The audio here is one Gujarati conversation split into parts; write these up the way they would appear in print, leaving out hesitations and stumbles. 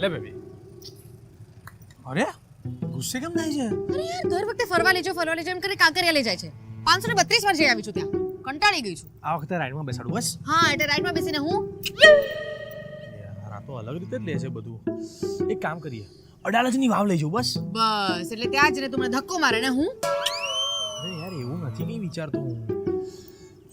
લે બેબી. અરે ગુસ્સે કેમ થાય છે? અરે યાર દર વખતે ફરવા લેજો એમ કરી કાંકરિયા લઈ જાય છે. 532 વાર જઈ આવી છું ત્યાં. કંટાળી ગઈ છું. આ વખતે રાઈડમાં બેસાડું બસ. હા એટલે રાઈડમાં બેસીને હું યાર આ તો અલગ રીતે જ લે છે બધું. એક કામ કરીએ, અડાલજની વાવ લઈ જવું બસ. બસ એટલે ત્યાં જઈને તું મને ધક્કો મારે ને હું અરે યાર એવું નથી કઈ વિચારતો હું.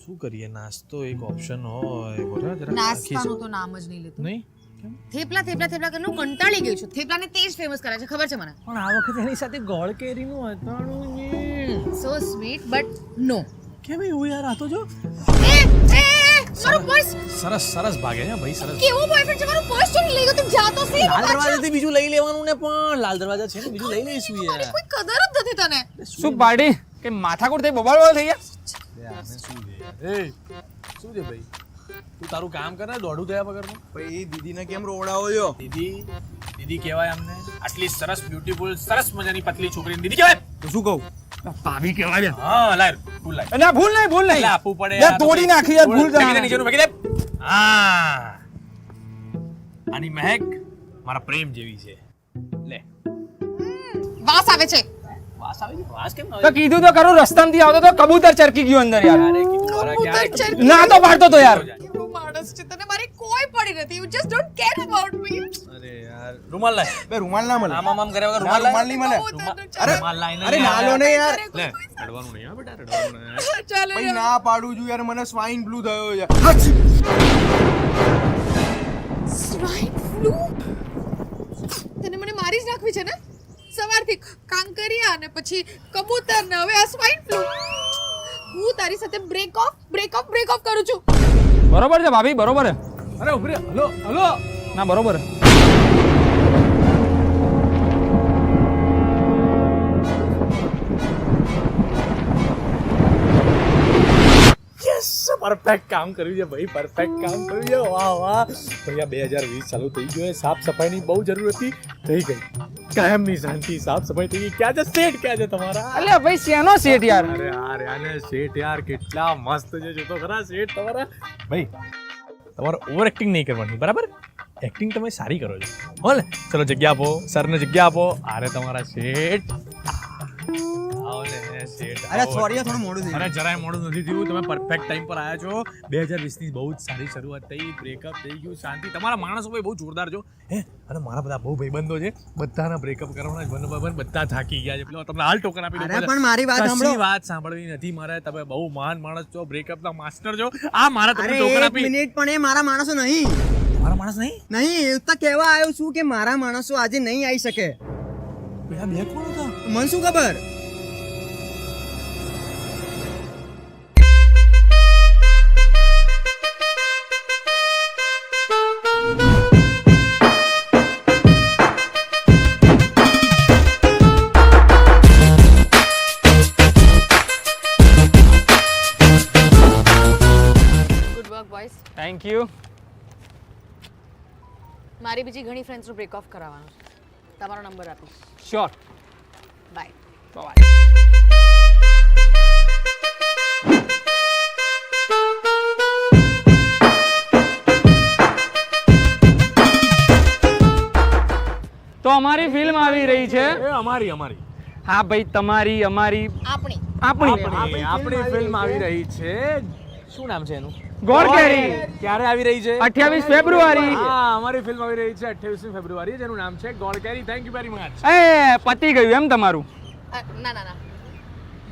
શું કરીએ, નાસ્તો એક ઓપ્શન હોય. બોલા જરા નાસ્તાનું તો નામ જ નહીં લેતું. નહીં કેમ? થેપલા કરીને હું કંટાળી ગઈ છું. થેપલાને તે જ ફેમસ કરે છે ખબર છે મને. પણ આ વખતે એની સાથે ગોળ કેરીનું અથાણું છે. So sweet but no. કેમ એવું યાર? આ તો જો મારું પર્સ સરસ ભાગે છે ભાઈ, સરસ. કેવો બોયફ્રેન્ડ છે? મારું પર્સ ચોરી લઈ ગયો. તું જાતો છે લાલ દરવાજાથી બીજું લઈ લેવાનું ને, પણ લાલ દરવાજા છે ને, બીજું લઈ લઈશું યાર. કોઈ કદર જ નથી તને. શું પાર્ટી કે માથાકૂટ થઈ બબાલ થઈ ગયા? આને શું છે યાર? એ શું છે ભાઈ? તું તારું કામ કર ને, દોડું થયા વગરનું. ભાઈ દીદીને કેમ રોવડાવો છો? દીદી કહેવાય અમને. આટલી સરસ બ્યુટીફુલ સરસ મજાની પતલી છોકરીને દીદી કહેવાય. તો શું કહું? ભાભી કહેવાય. હા લાય ફૂલ લાય. ના ભૂલ નહીં એટલે આપવું પડે યાર, તોડી નાખી યાર, ભૂલ ફેંકી દે નીચેનું, ફેંકી દે. હા આની મહેક મારા પ્રેમ જેવી છે. લે વાસ આવે છે. વાસ આવે છે? વાસ કેમ તો આવે? કીધું તો કરું, રસ્તામાંથી આવતો તો કબૂતર ચરકી ગયું અંદર યાર. અરે કીધું મારા ક્યારે કબૂતર કીધું? ના તો પાડતો તો યાર. કેવો માણસ છે, તને મારી કોઈ પડી નથી. You just don't care about me. અરે યાર રૂમાલ લાય. બે રૂમાલ ના મળે. આમ કર્યા વગર ના, રૂમાલ રૂમાલ નહીં મળે. અરે રૂમાલ લાઈને અરે ના લો ને યાર. લે રડવાનું નહીં હા બેટા, રડવાનું નહીં. ચાલો ભાઈ ના પાડું છું યાર, મને સ્વાઇન ફ્લુ થયો છે. Swine flu. તને મને મારી જ નાખવી છે ને? સવારથી કાંકરિયા અને પછી કબૂતર ને હવે આ સ્વાઇન ફ્લુ. હું તારી સાથે બ્રેક ઓફ કરું છું. બરોબર છે ભાભી, બરોબર છે. અરે ઉભરે, હલો ના બરોબર છે. યસ પરફેક્ટ કામ કર્યું છે ભાઈ, પરફેક્ટ કામ કર્યું છે. વાહ ભૈયા 2020 ચાલુ થઈ ગયો. સાફ સફાઈની બહુ જરૂર હતી, થઈ ગઈ. કાયમની શાંતિ, સાફ સફાઈ થઈ ગઈ. ક્યાં છે સેટ? ક્યાં છે તમારા? અલ્યા ભાઈ શેનો સેટ યાર? અરે આને સેટ યાર કેટલા મસ્ત છે. જો તો ખરા સેટ તમારા. ભાઈ તમારે ઓવર એક્ટિંગ નહીં કરવાની, બરાબર? એક્ટિંગ તમે સારી કરો છો. હો ને, ચલો જગ્યા આપો, સરને જગ્યા આપો. અરે તમારા સેટ. આવો ને સેટ. અરે સોરી થોડું મોડું થઈ અરે જરાય મોડું નથી થયું. તમે પરફેક્ટ ટાઈમ પર આવ્યા છો. 2020 ની બહુ જ સારી શરૂઆત થઈ. બ્રેકઅપ થઈ ગયું, શાંતિ. તમારા માણસો ભાઈ બહુ જોરદાર છો. હે અને મારા બધા બહુ ભાઈબંધો છે, બધાના બ્રેકઅપ કરવાના જ બંધ બધા થાકી ગયા છે. પેલો તમને હાલ ટોકન આપી દઉં. અરે પણ મારી વાત સાંભળો. કશી વાત સાંભળવી નથી મારે. તમે બહુ મહાન માણસ છો, બ્રેકઅપના માસ્ટર છો. આ મારા તમને ટોકન અરે એક આપી. મિનિટ પણ એ મારા માણસો નહીં. તમારા માણસ નહીં? એવું તો કહેવા આવ્યો છું કે મારા માણસો આજે નહીં આવી શકે. પેલા બે કોણ હતા? મને શું ખબર? Good work boys. Thank you. મારી બીજી ઘણી ફ્રેન્ડ્સનું બ્રેક ઓફ કરાવવાનું છે. તમારો નંબર આપીશ. શ્યોર. બાય. બાય. તો અમારી ફિલ્મ આવી રહી છે. એ અમારી હા ભાઈ, તમારી અમારી આપણી આપણી ફિલ્મ આવી રહી છે. શું નામ છે એનું? ગોળ કેરી. ક્યારે આવી રહી છે? 28 ફેબ્રુઆરી. હા અમારી ફિલ્મ આવી રહી છે 28 ફેબ્રુઆરી. જેનું નામ છે ગોળ કેરી. Thank you very much. એ પતી ગયું એમ તમારું? ના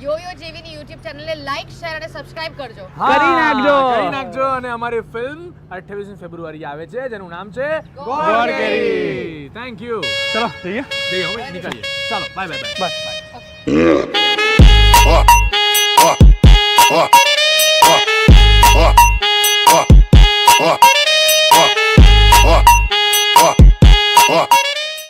યોયો જેવીની YouTube ચેનલને લાઈક શેર અને સબસ્ક્રાઇબ કરજો. કરી નાખજો. અને અમારી ફિલ્મ 28 ફેબ્રુઆરી આવે છે, જેનું નામ છે ગોળ કેરી. Thank you. ચલો જઈએ. જઈએ હવે નીકળીએ. ચાલો બાય બાય. બાય.